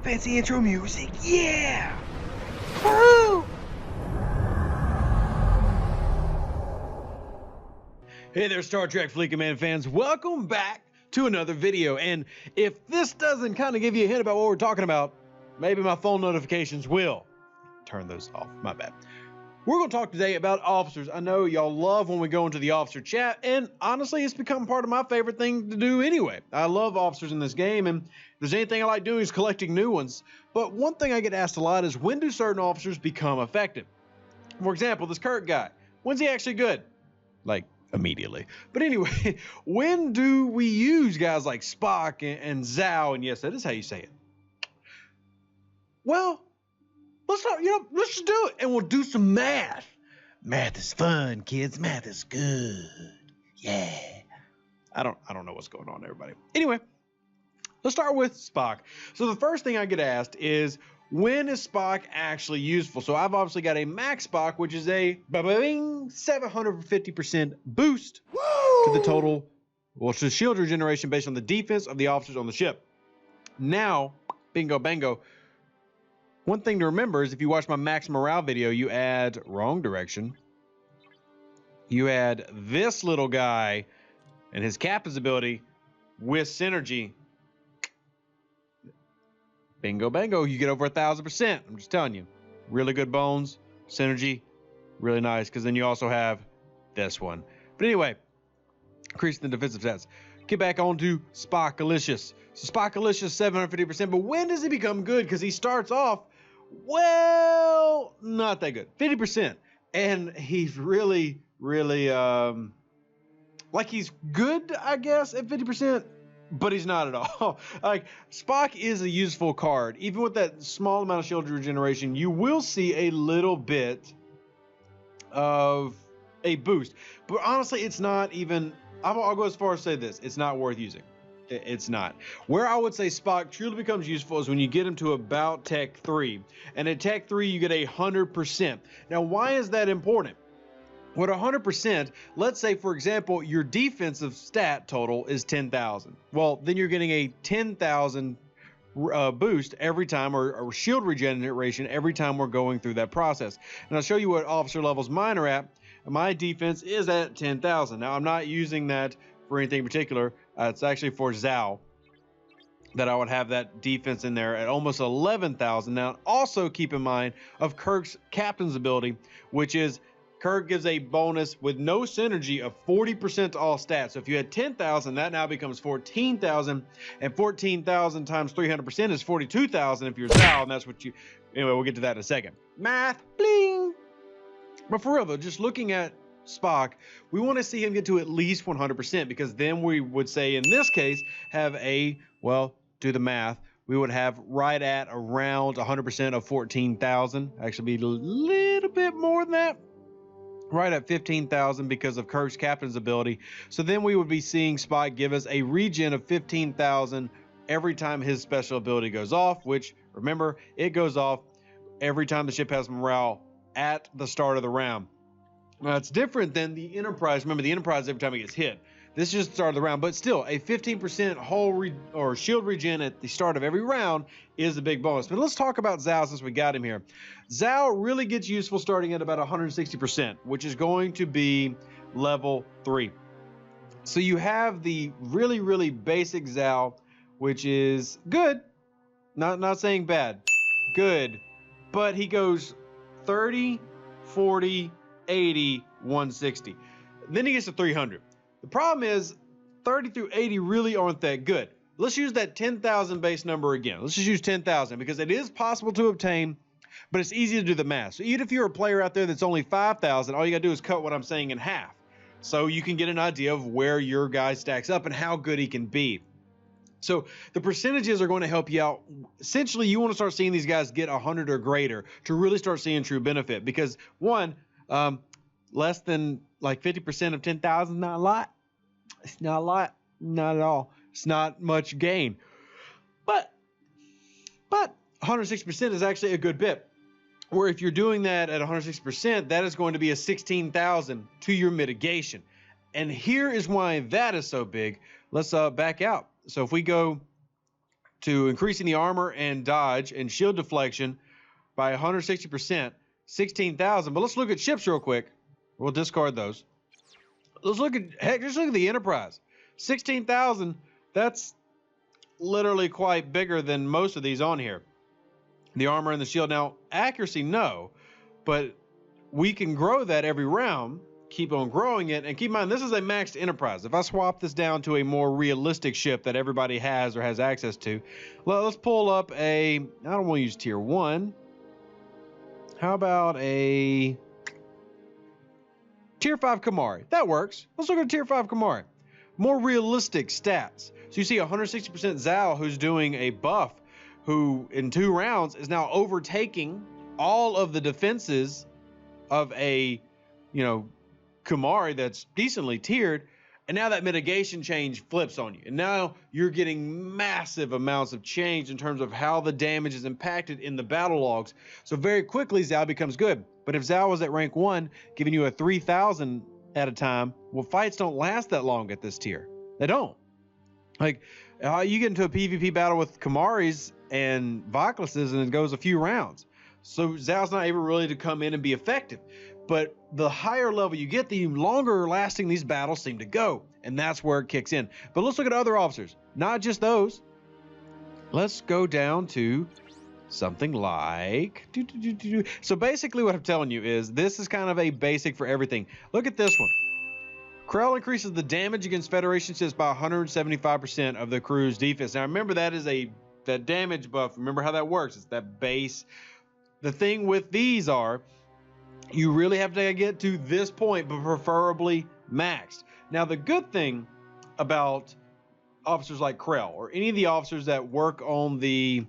Fancy intro music, yeah! Woo! Hey there, Star Trek Fleet Command fans. Welcome back to another video. And if this doesn't kind of give you a hint about what we're talking about, maybe my phone notifications will. Turn those off, my bad. We're going to talk today about officers. I know y'all love when we go into the officer chat, and honestly, it's become part of my favorite thing to do anyway. I love officers in this game, and if there's anything I like doing is collecting new ones. But one thing I get asked a lot is, when do certain officers become effective? For example, this Kirk guy, when's he actually good? Like, immediately. But anyway, when do we use guys like Spock and Zhou? And yes, that is how you say it. Well, let's just do it, and we'll do some math. Math is fun, kids. Math is good. Yeah. I don't know what's going on, everybody. Anyway, let's start with Spock. So the first thing I get asked is, when is Spock actually useful? So I've obviously got a max Spock, which is a 750% boost to the total, well, to shield regeneration based on the defense of the officers on the ship. Now, bingo bango. One thing to remember is, if you watch my max morale video, you add wrong direction. You add this little guy and his captain's ability with synergy. Bingo bango, you get over 1,000%. I'm just telling you. Really good bones, synergy, really nice, because then you also have this one. But anyway, increasing the defensive stats. Get back on to Spockalicious. So Spockalicious, 750%, but when does he become good? Because he starts off, well, not that good. 50%. And he's really, like, he's good, I guess, at 50%. But he's not at all. Like, Spock is a useful card. Even with that small amount of shield regeneration, you will see a little bit of a boost. But honestly, it's not even, I'll go as far as to say this, it's not worth using. It's not. Where I would say Spock truly becomes useful is when you get him to about Tech 3. And at Tech 3, you get 100%. Now, why is that important? With 100%, let's say, for example, your defensive stat total is 10,000. Well, then you're getting a 10,000 boost every time, or shield regeneration every time we're going through that process. And I'll show you what officer levels mine are at. My defense is at 10,000. Now, I'm not using that for anything in particular. It's actually for Zhou that I would have that defense in there at almost 11,000. Now, also keep in mind of Kirk's captain's ability, which is Kirk gives a bonus with no synergy of 40% to all stats. So if you had 10,000, that now becomes 14,000, and 14,000 times 300% is 42,000 if you're Zhou, and that's what you, anyway, we'll get to that in a second. Math, bling. But for real though, just looking at Spock, we want to see him get to at least 100%, because then we would say, in this case, have a, well, do the math, we would have right at around 100% of 14,000, actually be a little bit more than that. Right at 15,000 because of Kirk's captain's ability. So then we would be seeing Spock give us a regen of 15,000 every time his special ability goes off, which, remember, it goes off every time the ship has morale at the start of the round. Now, it's different than the Enterprise. Remember, the Enterprise, every time it gets hit. This is just the start of the round, but still, a 15% whole or shield regen at the start of every round is a big bonus. But let's talk about Zhou since we got him here. Zhou really gets useful starting at about 160%, which is going to be level 3. So you have the really basic Zhou, which is good. Not saying bad. Good. But he goes 30, 40, 80, 160. Then he gets to 300. The problem is 30 through 80 really aren't that good. Let's use that 10,000 base number again. Let's just use 10,000 because it is possible to obtain, but it's easy to do the math. So even if you're a player out there that's only 5,000, all you gotta do is cut what I'm saying in half. So you can get an idea of where your guy stacks up and how good he can be. So the percentages are going to help you out. Essentially, you want to start seeing these guys get 100 or greater to really start seeing true benefit, because one, less than like 50% of 10,000 is not a lot. It's not a lot. Not at all. It's not much gain. But 160% is actually a good bit. Where if you're doing that at 160%, that is going to be a 16,000 to your mitigation. And here is why that is so big. Let's back out. So if we go to increasing the armor and dodge and shield deflection by 160%, 16,000. But let's look at ships real quick. We'll discard those. Let's look at, heck, just look at the Enterprise. 16,000, that's literally quite bigger than most of these on here. The armor and the shield. Now, accuracy, no, but we can grow that every round, keep on growing it, and keep in mind, this is a maxed Enterprise. If I swap this down to a more realistic ship that everybody has or has access to, well, let's pull up a, I don't want to use tier 1. How about a tier 5 Kamari? That works. Let's look at a tier 5 Kamari. More realistic stats. So you see 160% Zhou, who's doing a buff, who in 2 rounds is now overtaking all of the defenses of a, you know, Kamari that's decently tiered. And now that mitigation change flips on you. And now you're getting massive amounts of change in terms of how the damage is impacted in the battle logs. So very quickly, Zhou becomes good. But if Zhou was at rank 1, giving you a 3,000 at a time, well, fights don't last that long at this tier. They don't. Like, you get into a PvP battle with Kamaris and Vicluses, and it goes a few rounds. So Zhao's not able really to come in and be effective. But the higher level you get, the longer lasting these battles seem to go. And that's where it kicks in. But let's look at other officers. Not just those. Let's go down to something like... So basically what I'm telling you is this is kind of a basic for everything. Look at this one. Krell increases the damage against Federation ships by 175% of the crew's defense. Now remember, that is that damage buff. Remember how that works. It's that base. The thing with these are, you really have to get to this point, but preferably maxed. Now the good thing about officers like Krell, or any of the officers that work on the,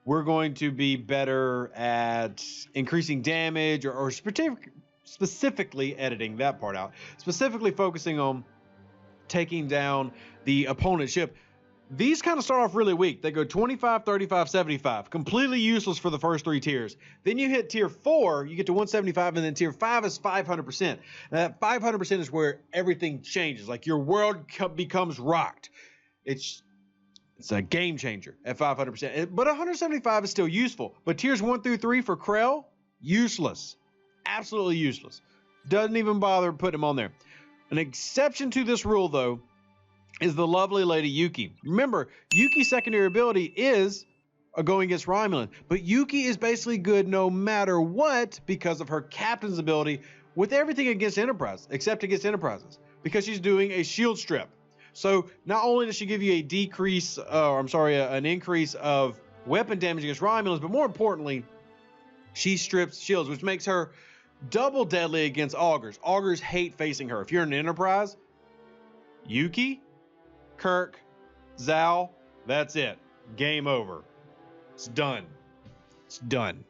we're going to be better at increasing damage, or specifically editing that part out, specifically focusing on taking down the opponent's ship. These kind of start off really weak. They go 25, 35, 75, completely useless for the first 3 tiers. Then you hit tier 4, you get to 175, and then tier 5 is 500%. And that 500% is where everything changes. Like, your world becomes rocked. It's a game changer at 500%. But 175 is still useful. But tiers 1 through 3 for Krell, useless. Absolutely useless. Doesn't even bother putting him on there. An exception to this rule, though, is the lovely lady Yuki. Remember, Yuki's secondary ability is going against Romulan, but Yuki is basically good no matter what because of her captain's ability with everything against Enterprise, except against Enterprises, because she's doing a shield strip. So not only does she give you a decrease, an increase of weapon damage against Romulans, but more importantly, she strips shields, which makes her double deadly against Augurs. Augurs hate facing her. If you're an Enterprise, Yuki, Kirk, Zhou, that's it. Game over. It's done. It's done.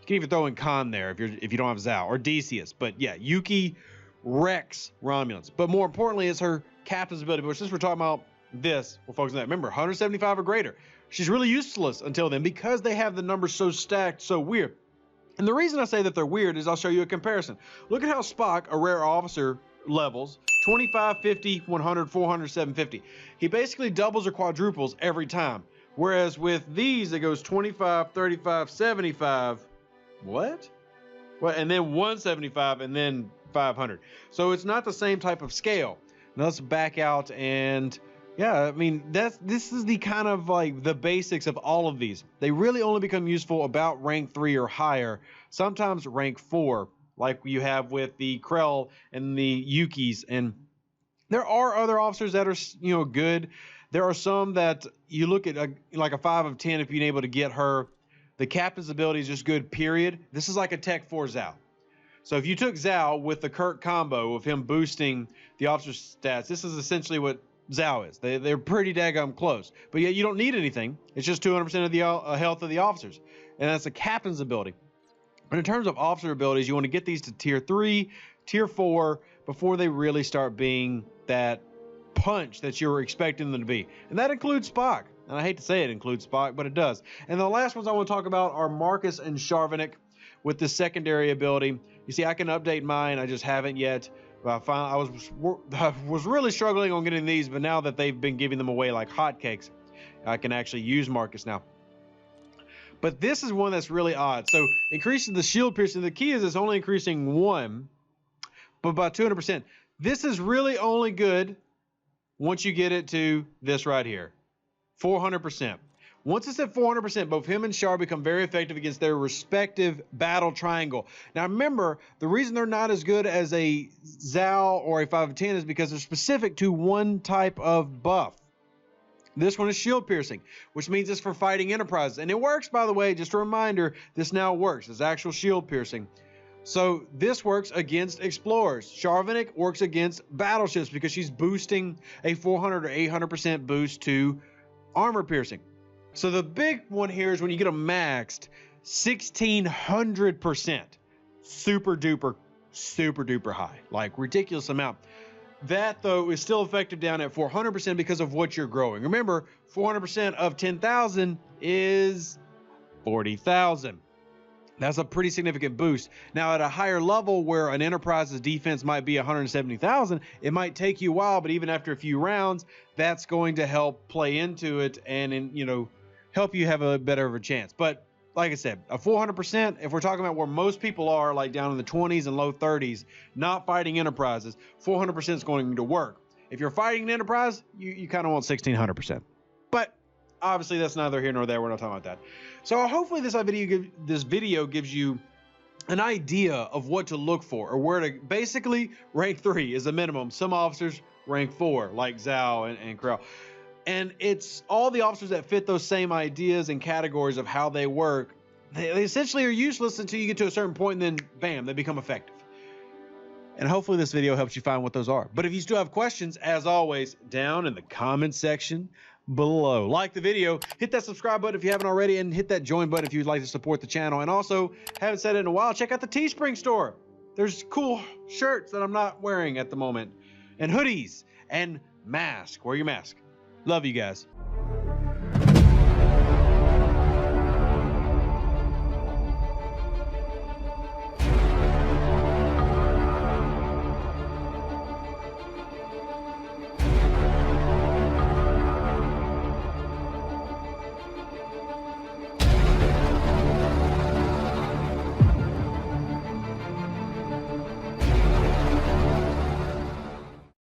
You can even throw in Khan there if you don't have Zhou, or Decius. But yeah, Yuki wrecks Romulans. But more importantly, is her captain's ability. But since we're talking about this, we'll focus on that. Remember, 175 or greater. She's really useless until then because they have the numbers so stacked, so weird. And the reason I say that they're weird is I'll show you a comparison. Look at how Spock, a rare officer, levels 25, 50, 100, 400, 750. He basically doubles or quadruples every time. Whereas with these, it goes 25, 35, 75. What? Well, and then 175 and then 500. So it's not the same type of scale. Now let's back out and yeah, I mean, this is the kind of like the basics of all of these. They really only become useful about rank 3 or higher, sometimes rank 4, like you have with the Krell and the Yukis. And there are other officers that are, good. There are some that you look at like a 5 of 10 if you're able to get her. The captain's ability is just good, period. This is like a Tech 4 Zhou. So if you took Zhou with the Kirk combo of him boosting the officer's stats, this is essentially what Zhou is. They're pretty daggum close. But yet you don't need anything. It's just 200% of the health of the officers. And that's a captain's ability. But in terms of officer abilities, you want to get these to tier 3, tier 4, before they really start being that punch that you were expecting them to be. And that includes Spock. And I hate to say it includes Spock, but it does. And the last ones I want to talk about are Marcus and Charvinick with the secondary ability. You see, I can update mine. I just haven't yet. I was really struggling on getting these, but now that they've been giving them away like hotcakes, I can actually use Marcus now. But this is one that's really odd. So increasing the shield piercing, the key is it's only increasing 1, but by 200%. This is really only good once you get it to this right here, 400%. Once it's at 400%, both him and Char become very effective against their respective battle triangle. Now remember, the reason they're not as good as a Zhou or a 5 of 10 is because they're specific to one type of buff. This one is shield piercing, which means it's for fighting enterprises. And it works, by the way, just a reminder, this now works. It's actual shield piercing. So this works against explorers. Charvinick works against battleships because she's boosting a 400 or 800% boost to armor piercing. So the big one here is when you get them maxed, 1600%. Super duper high, like ridiculous amount. That, though, is still effective down at 400% because of what you're growing. Remember, 400% of 10,000 is 40,000. That's a pretty significant boost. Now, at a higher level where an Enterprise's defense might be 170,000, it might take you a while, but even after a few rounds, that's going to help play into it and, you know, help you have a better of a chance. But like I said, a 400%, if we're talking about where most people are, like down in the 20s and low 30s, not fighting Enterprises, 400% is going to work. If you're fighting an Enterprise, you kind of want 1600%. But obviously, that's neither here nor there. We're not talking about that. So hopefully this video gives you an idea of what to look for, or where to. Basically, rank 3 is the minimum. Some officers rank 4, like Zhou and Krell. And it's all the officers that fit those same ideas and categories of how they work. They essentially are useless until you get to a certain point, and then bam, they become effective. And hopefully this video helps you find what those are. But if you still have questions, as always, down in the comment section below. Like the video, hit that subscribe button if you haven't already, and hit that join button if you'd like to support the channel. And also, haven't said it in a while, check out the Teespring store. There's cool shirts that I'm not wearing at the moment, and hoodies, and masks. Wear your mask. Love you guys.